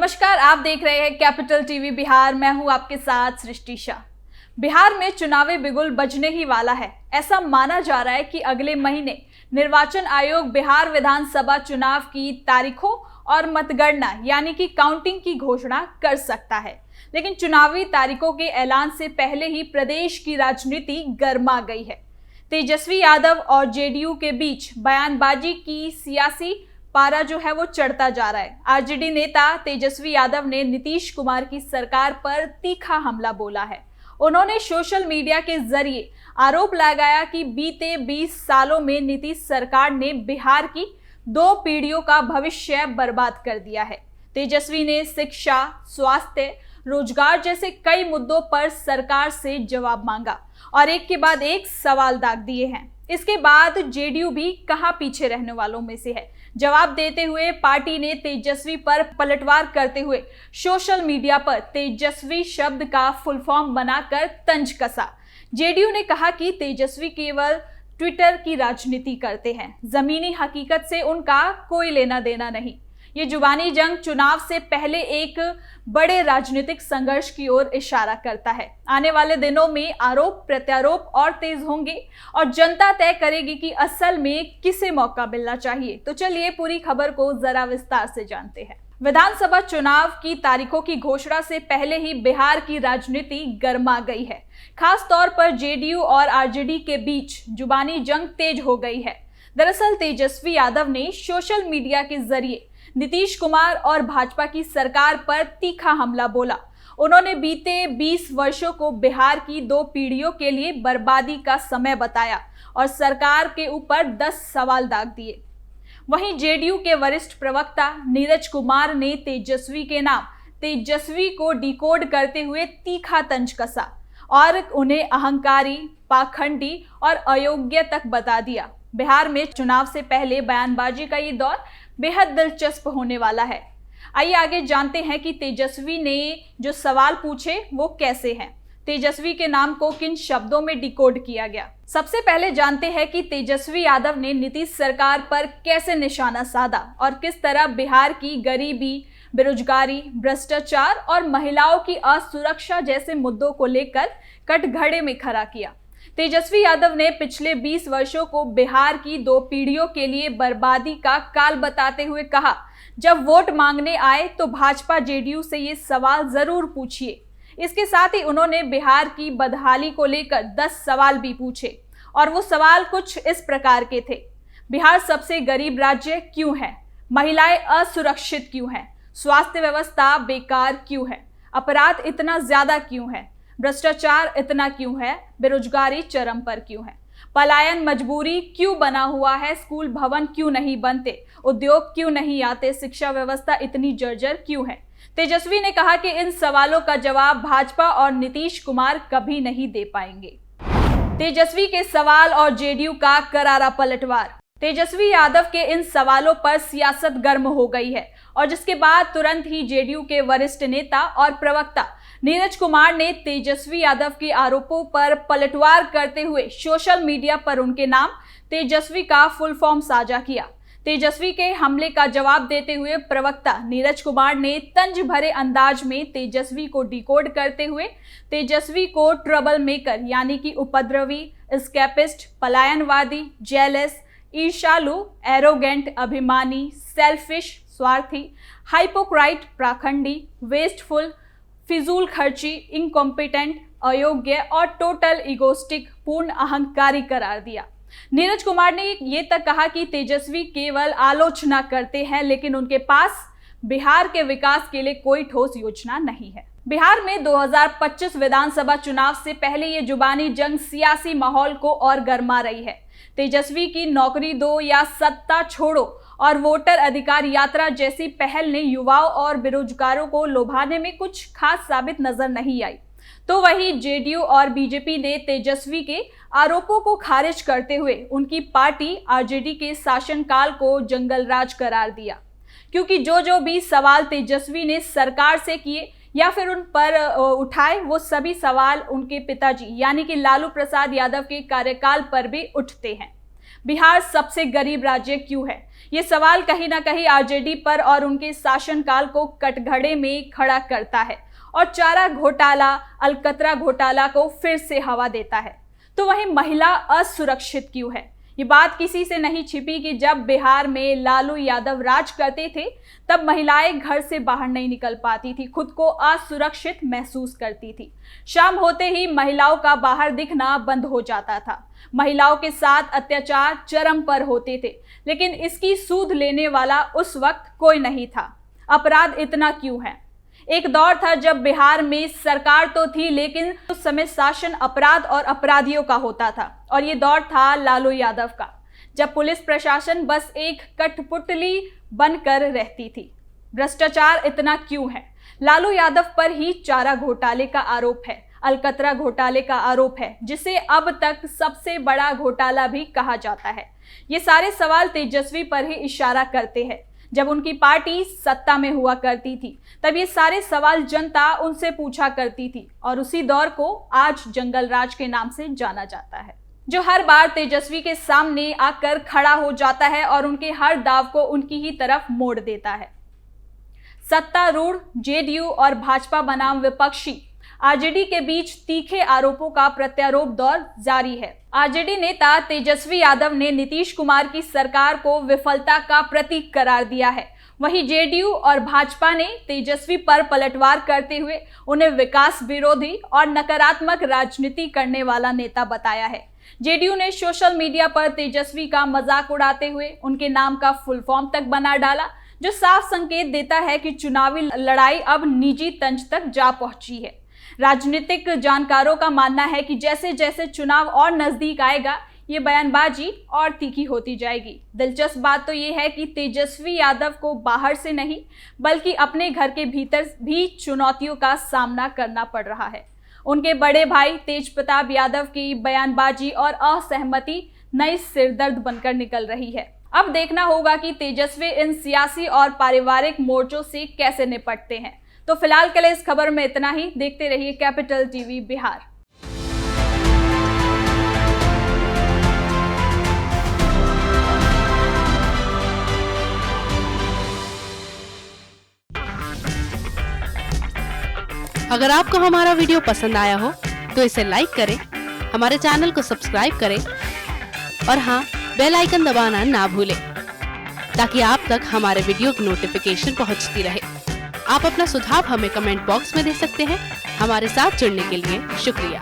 नमस्कार, आप देख रहे हैं कैपिटल टीवी बिहार। मैं हूं आपके साथ सृष्टि शाह। बिहार में चुनावी बिगुल बजने ही वाला है। ऐसा माना जा रहा है कि अगले महीने निर्वाचन आयोग बिहार विधानसभा चुनाव की तारीखों और मतगणना यानी कि काउंटिंग की घोषणा कर सकता है। लेकिन चुनावी तारीखों के ऐलान से पहले ही प्रदेश की राजनीति गर्मा गई है। तेजस्वी यादव और जेडीयू के बीच बयानबाजी की सियासी पारा जो है वो चढ़ता जा रहा है। आरजेडी नेता तेजस्वी यादव ने नीतीश कुमार की सरकार पर तीखा हमला बोला है। उन्होंने सोशल मीडिया के जरिए आरोप लगाया कि बीते 20 सालों में नीतीश सरकार ने बिहार की 2 पीढ़ियों का भविष्य बर्बाद कर दिया है। तेजस्वी ने शिक्षा, स्वास्थ्य, रोजगार जैसे कई मुद्दों पर सरकार से जवाब मांगा और एक के बाद एक सवाल दाग दिए हैं। इसके बाद जेडीयू भी कहां पीछे रहने वालों में से है। जवाब देते हुए पार्टी ने तेजस्वी पर पलटवार करते हुए सोशल मीडिया पर तेजस्वी शब्द का फुल फॉर्म बनाकर तंज कसा। जेडीयू ने कहा कि तेजस्वी केवल ट्विटर की राजनीति करते हैं, जमीनी हकीकत से उनका कोई लेना देना नहीं। ये जुबानी जंग चुनाव से पहले एक बड़े राजनीतिक संघर्ष की ओर इशारा करता है। आने वाले दिनों में आरोप प्रत्यारोप और तेज होंगे और जनता तय करेगी कि असल में किसे मौका मिलना चाहिए। तो चलिए पूरी खबर को जरा विस्तार से जानते हैं। विधानसभा चुनाव की तारीखों की घोषणा से पहले ही बिहार की राजनीति गर्मा गई है। खास तौर पर जेडीयू और आरजेडी के बीच जुबानी जंग तेज हो गई है। दरअसल तेजस्वी यादव ने सोशल मीडिया के जरिए नीतीश कुमार और भाजपा की सरकार पर तीखा हमला बोला। उन्होंने बीते 20 वर्षों को बिहार की 2 पीढ़ियों के लिए बर्बादी का समय बताया और सरकार के ऊपर 10 सवाल दाग दिए। वहीं जेडीयू के वरिष्ठ प्रवक्ता नीरज कुमार ने तेजस्वी के नाम तेजस्वी को डिकोड करते हुए तीखा तंज कसा और उन्हें अहंकारी, पाखंडी और अयोग्य तक बता दिया। बिहार में चुनाव से पहले बयानबाजी का ये दौर बेहद दिलचस्प होने वाला है। आइए आगे जानते हैं कि तेजस्वी ने जो सवाल पूछे वो कैसे हैं। तेजस्वी के नाम को किन शब्दों में डिकोड किया गया। सबसे पहले जानते हैं कि तेजस्वी यादव ने नीतीश सरकार पर कैसे निशाना साधा और किस तरह बिहार की गरीबी, बेरोजगारी, भ्रष्टाचार और महिलाओं की असुरक्षा जैसे मुद्दों को लेकर कटघरे में खड़ा किया। तेजस्वी यादव ने पिछले 20 वर्षों को बिहार की 2 पीढ़ियों के लिए बर्बादी का काल बताते हुए कहा, जब वोट मांगने आए तो भाजपा जेडीयू से ये सवाल जरूर पूछिए। इसके साथ ही उन्होंने बिहार की बदहाली को लेकर 10 सवाल भी पूछे और वो सवाल कुछ इस प्रकार के थे। बिहार सबसे गरीब राज्य क्यों है? महिलाएं असुरक्षित क्यों हैं? स्वास्थ्य व्यवस्था बेकार क्यों है? अपराध इतना ज्यादा क्यों है? भ्रष्टाचार इतना क्यों है? बेरोजगारी चरम पर क्यों है? पलायन मजबूरी क्यों बना हुआ है? स्कूल भवन क्यों नहीं बनते? उद्योग क्यों नहीं आते? शिक्षा व्यवस्था इतनी जर्जर क्यों है? तेजस्वी ने कहा कि इन सवालों का जवाब भाजपा और नीतीश कुमार कभी नहीं दे पाएंगे। तेजस्वी के सवाल और जेडीयू का करारा पलटवार। तेजस्वी यादव के इन सवालों पर सियासत गर्म हो गई है और जिसके बाद तुरंत ही जेडीयू के वरिष्ठ नेता और प्रवक्ता नीरज कुमार ने तेजस्वी यादव के आरोपों पर पलटवार करते हुए सोशल मीडिया पर उनके नाम तेजस्वी का फुल फॉर्म साझा किया। तेजस्वी के हमले का जवाब देते हुए प्रवक्ता नीरज कुमार ने तंज भरे अंदाज में तेजस्वी को डिकोड करते हुए तेजस्वी को ट्रबल मेकर यानी कि उपद्रवी, एस्केपिस्ट, पलायनवादी, जेलस, ईर्ष्यालु, एरोगेंट, अभिमानी, सेल्फिश, स्वार्थी, हाइपोक्राइट, पाखंडी, वेस्टफुल, फिजूल खर्ची, इनकॉम्पिटेंट, अयोग्य और टोटल इगोस्टिक, पूर्ण अहंकारी करार दिया। नीरज कुमार ने ये तक कहा कि तेजस्वी केवल आलोचना करते हैं लेकिन उनके पास बिहार के विकास के लिए कोई ठोस योजना नहीं है। बिहार में 2025 विधानसभा चुनाव से पहले ये जुबानी जंग सियासी माहौल को और गर्मा रही है। तेजस्वी की नौकरी दो या सत्ता छोड़ो और वोटर अधिकार यात्रा जैसी पहल ने युवाओं और बेरोजगारों को लुभाने में कुछ खास साबित नजर नहीं आई। तो वहीं जेडीयू और बीजेपी ने तेजस्वी के आरोपों को खारिज करते हुए उनकी पार्टी आरजेडी के शासनकाल को जंगल राज करार दिया, क्योंकि जो भी सवाल तेजस्वी ने सरकार से किए या फिर उन पर उठाए वो सभी सवाल उनके पिताजी यानी कि लालू प्रसाद यादव के कार्यकाल पर भी उठते हैं। बिहार सबसे गरीब राज्य क्यों है? ये सवाल कहीं ना कहीं आरजेडी पर और उनके शासनकाल को कटघरे में खड़ा करता है और चारा घोटाला, अलकतरा घोटाला को फिर से हवा देता है। तो वहीं महिला असुरक्षित क्यों है? ये बात किसी से नहीं छिपी कि जब बिहार में लालू यादव राज करते थे तब महिलाएं घर से बाहर नहीं निकल पाती थी, खुद को असुरक्षित महसूस करती थी। शाम होते ही महिलाओं का बाहर दिखना बंद हो जाता था। महिलाओं के साथ अत्याचार चरम पर होते थे, लेकिन इसकी सूद लेने वाला उस वक्त कोई नहीं था। अपराध इतना क्यों है? एक दौर था जब बिहार में सरकार तो थी, लेकिन उस समय शासन अपराध और अपराधियों का होता था, और ये दौर था लालू यादव का, जब पुलिस प्रशासन बस एक कठपुतली बनकर रहती थी। भ्रष्टाचार इतना क्यों है? लालू यादव पर ही चारा घोटाले का आरोप है, अलकतरा घोटाले का आरोप है, जिसे अब तक सबसे बड़ा घोटाला भी कहा जाता है। ये सारे सवाल तेजस्वी पर ही इशारा करते हैं। जब उनकी पार्टी सत्ता में हुआ करती थी तब ये सारे सवाल जनता उनसे पूछा करती थी, और उसी दौर को आज जंगल राज के नाम से जाना जाता है, जो हर बार तेजस्वी के सामने आकर खड़ा हो जाता है और उनके हर दाव को उनकी ही तरफ मोड़ देता है। सत्तारूढ़ जेडीयू और भाजपा बनाम विपक्षी आरजेडी के बीच तीखे आरोपों का प्रत्यारोप दौर जारी है। आरजेडी नेता तेजस्वी यादव ने नीतीश कुमार की सरकार को विफलता का प्रतीक करार दिया है। वहीं जेडीयू और भाजपा ने तेजस्वी पर पलटवार करते हुए उन्हें विकास विरोधी और नकारात्मक राजनीति करने वाला नेता बताया है। जेडीयू ने सोशल मीडिया पर तेजस्वी का मजाक उड़ाते हुए उनके नाम का फुल फॉर्म तक बना डाला, जो साफ संकेत देता है कि चुनावी लड़ाई अब निजी तंज तक जा पहुंची है। राजनीतिक जानकारों का मानना है कि जैसे जैसे चुनाव और नजदीक आएगा, ये बयानबाजी और तीखी होती जाएगी। दिलचस्प बात तो ये है कि तेजस्वी यादव को बाहर से नहीं बल्कि अपने घर के भीतर भी चुनौतियों का सामना करना पड़ रहा है। उनके बड़े भाई तेजप्रताप यादव की बयानबाजी और असहमति नई सिरदर्द बनकर निकल रही है। अब देखना होगा कि तेजस्वी इन सियासी और पारिवारिक मोर्चों से कैसे निपटते हैं। तो फिलहाल के लिए इस खबर में इतना ही। देखते रहिए कैपिटल टीवी बिहार। अगर आपको हमारा वीडियो पसंद आया हो तो इसे लाइक करें, हमारे चैनल को सब्सक्राइब करें और हाँ, बेल आइकन दबाना ना भूलें ताकि आप तक हमारे वीडियो की नोटिफिकेशन पहुंचती रहे। आप अपना सुझाव हमें कमेंट बॉक्स में दे सकते हैं। हमारे साथ जुड़ने के लिए शुक्रिया।